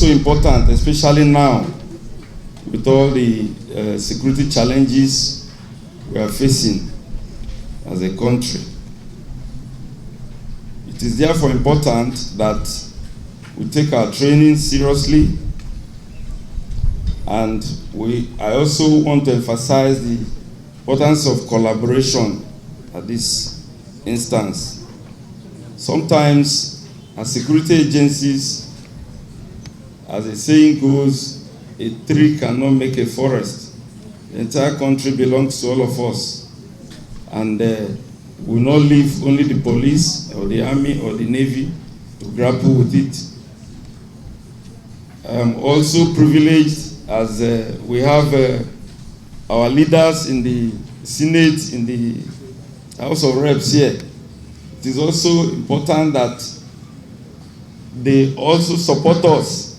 also important, especially now, with all the security challenges we are facing as a country. It is therefore important that we take our training seriously, and I also want to emphasize the importance of collaboration at this instance. Sometimes, as security agencies, as the saying goes, a tree cannot make a forest. The entire country belongs to all of us, and we will not leave only the police or the army or the navy to grapple with it. I'm also privileged as we have our leaders in the Senate, in the House of Reps here. It is also important that they also support us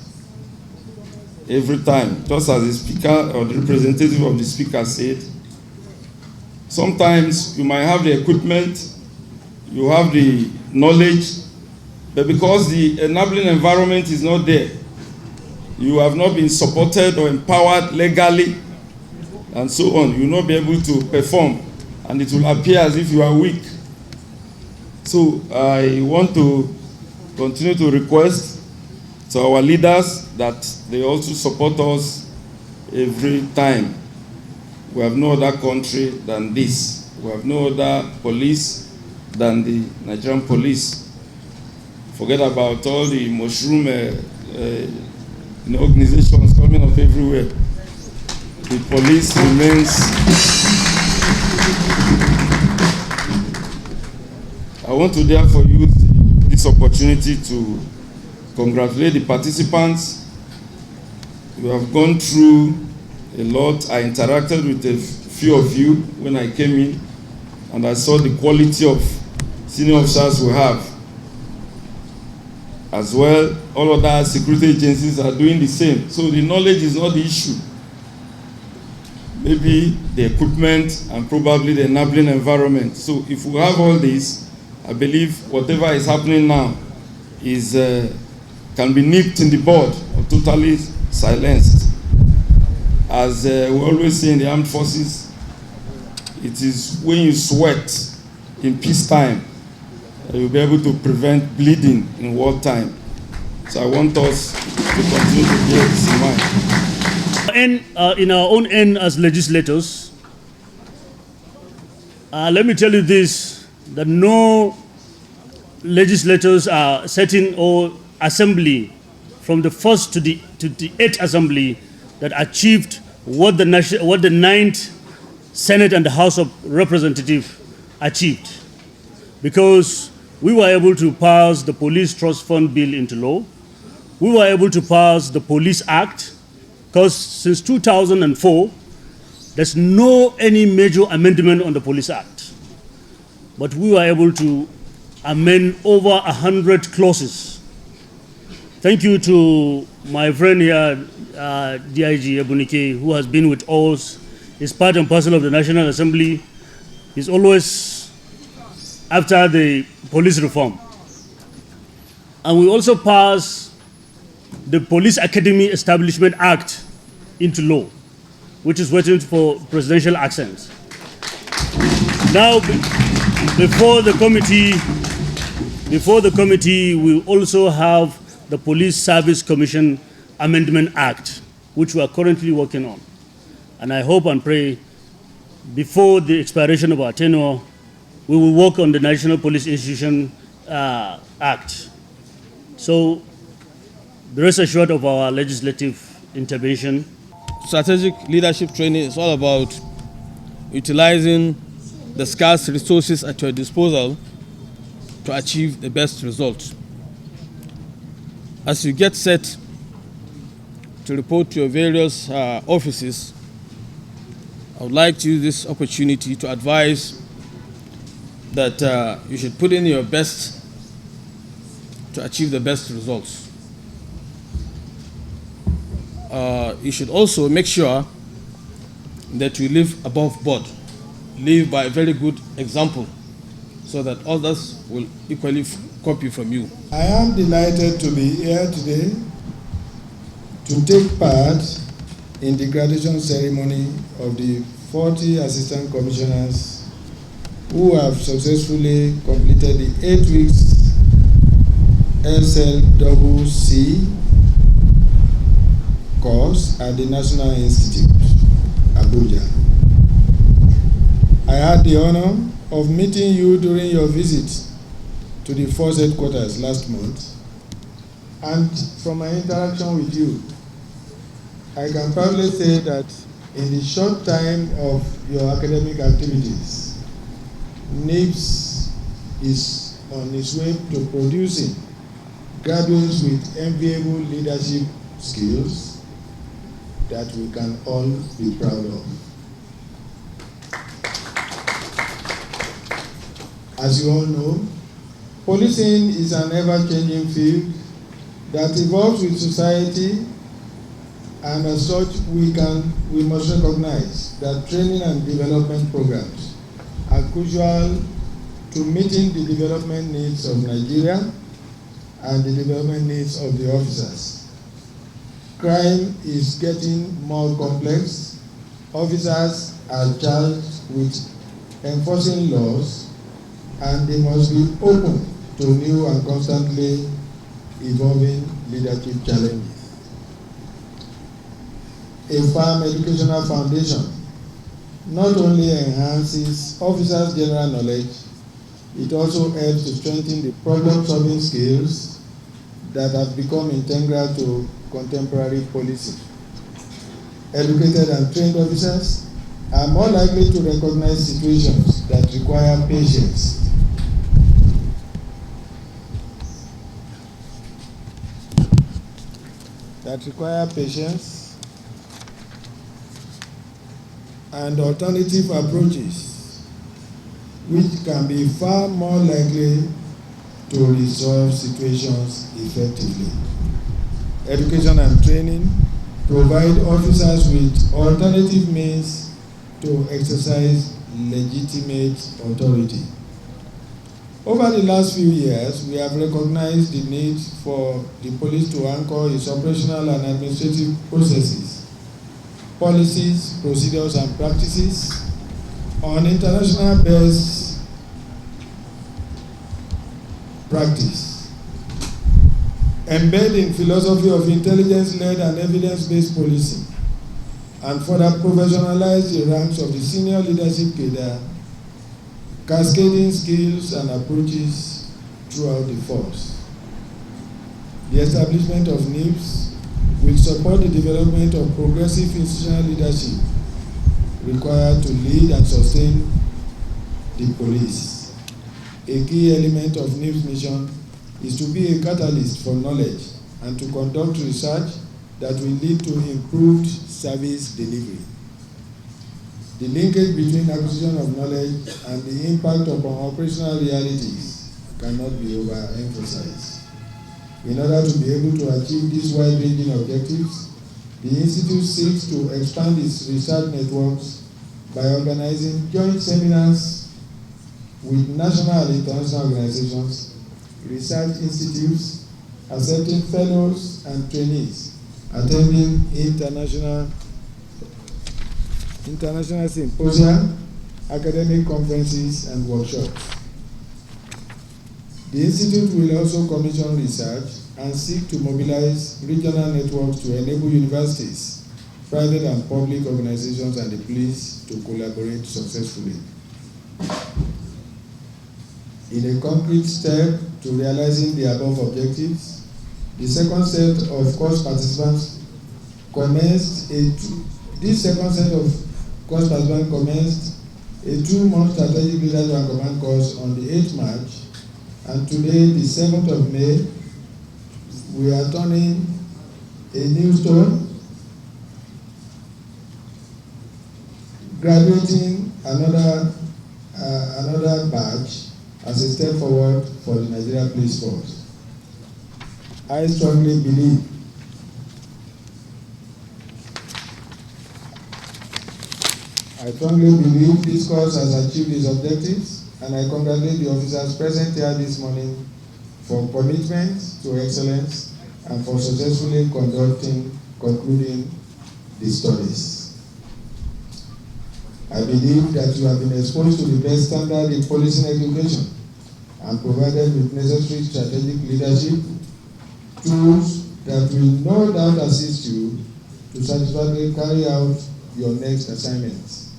every time. Just as the speaker or the representative of the speaker said, sometimes you might have the equipment, you have the knowledge, but because the enabling environment is not there, you have not been supported or empowered legally, and so on, you will not be able to perform, and it will appear as if you are weak. So I want to continue to request to our leaders that they also support us every time. We have no other country than this. We have no other police than the Nigerian police. Forget about all the mushroom organizations coming up everywhere. The police remains. I want to therefore use this opportunity to congratulate the participants. You have gone through a lot. I interacted with a few of you when I came in, and I saw the quality of senior officers we have. As well, all other security agencies are doing the same. So the knowledge is not the issue. Maybe the equipment and probably the enabling environment. So if we have all this, I believe whatever is happening now is can be nipped in the bud or totally silenced. As we always say in the armed forces, it is when you sweat in peacetime you'll be able to prevent bleeding in wartime. So I want us to continue to bear this in mind. In our own end as legislators, let me tell you this, that no legislators are setting or assembly from the first to the 8th assembly that achieved what the 9th Senate and the House of Representatives achieved. Because we were able to pass the Police Trust Fund Bill into law. We were able to pass the Police Act, because since 2004, there's no any major amendment on the Police Act. But we were able to amend over 100 clauses. Thank you to my friend here, DIG Ebunike, who has been with us. He's part and parcel of the National Assembly. He's always after the police reform. And we also passed the Police Academy Establishment Act into law, which is waiting for presidential accent. Now, before the committee, we also have the Police Service Commission Amendment Act, which we are currently working on. And I hope and pray before the expiration of our tenure, we will work on the National Police Institution Act. So, the rest assured of our legislative intervention. Strategic leadership training is all about utilizing the scarce resources at your disposal to achieve the best results. As you get set to report to your various offices, I would like to use this opportunity to advise that you should put in your best to achieve the best results. You should also make sure that you live above board, live by a very good example, so that others will equally copy from you. I am delighted to be here today to take part in the graduation ceremony of the 40 assistant commissioners who have successfully completed the 8 weeks SLCC course at the National Institute, Abuja. I had the honor of meeting you during your visit to the force headquarters last month, and from my interaction with you, I can proudly say that in the short time of your academic activities, NIBS is on its way to producing graduates with enviable leadership skills that we can all be proud of. As you all know, policing is an ever-changing field that evolves with society, and as such we must recognize that training and development programs are crucial to meeting the development needs of Nigeria and the development needs of the officers. Crime is getting more complex. Officers are charged with enforcing laws, and they must be open to new and constantly evolving leadership challenges. A firm educational foundation not only enhances officers' general knowledge, it also helps to strengthen the problem-solving skills that have become integral to contemporary policing. Educated and trained officers are more likely to recognize situations that require patience, and alternative approaches, which can be far more likely to resolve situations effectively. Education and training provide officers with alternative means to exercise legitimate authority. Over the last few years, we have recognized the need for the police to anchor its operational and administrative processes, policies, procedures, and practices on international best practice, embed in philosophy of intelligence-led and evidence-based policing, and further professionalize the ranks of the senior leadership cadre, cascading skills and approaches throughout the force. The establishment of NIBS will support the development of progressive institutional leadership required to lead and sustain the police. A key element of NIBS' mission is to be a catalyst for knowledge and to conduct research that will lead to improved service delivery. The linkage between acquisition of knowledge and the impact upon operational realities cannot be overemphasized. In order to be able to achieve these wide-ranging objectives, the Institute seeks to expand its research networks by organizing joint seminars with national and international organizations, research institutes, accepting fellows and trainees, attending international symposia, academic conferences, and workshops. The Institute will also commission research and seek to mobilize regional networks to enable universities, private and public organizations, and the police to collaborate successfully. In a concrete step to realizing the above objectives, the second set of course participants commenced a 2-month strategic leadership and command course on the 8th March, and today, the 7th of May, we are turning a new stone, graduating another batch as a step forward for the Nigeria Police Force. I strongly believe this course has achieved its objectives, and I congratulate the officers present here this morning for commitment to excellence and for successfully conducting concluding the studies. I believe that you have been exposed to the best standard in policing education and provided with necessary strategic leadership tools that will no doubt assist you to satisfactorily carry out your next assignments.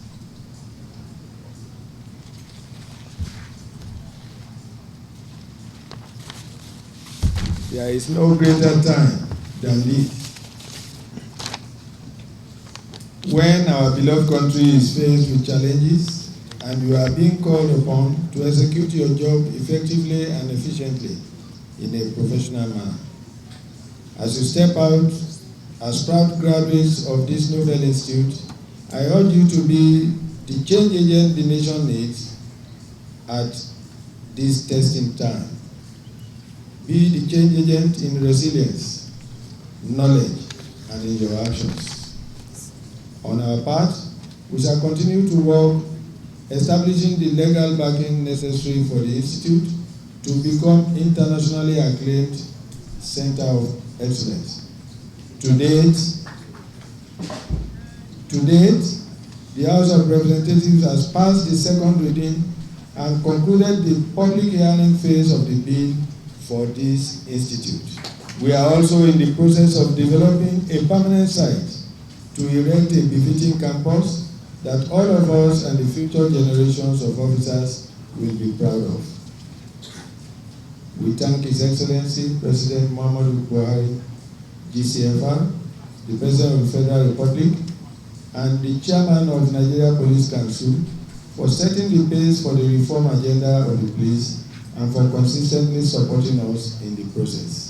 There is no greater time than this, when our beloved country is faced with challenges and you are being called upon to execute your job effectively and efficiently in a professional manner. As you step out as proud graduates of this noble institute, I urge you to be the change agent the nation needs at this testing time. Be the change agent in resilience, knowledge, and in your actions. On our part, we shall continue to work establishing the legal backing necessary for the institute to become internationally acclaimed center of excellence. To date, the House of Representatives has passed the second reading and concluded the public hearing phase of the bill for this institute. We are also in the process of developing a permanent site to erect a befitting campus that all of us and the future generations of officers will be proud of. We thank His Excellency President Muhammadu Buhari, GCFR, the President of the Federal Republic, and the Chairman of Nigeria Police Council for setting the pace for the reform agenda of the police and for consistently supporting us in the process.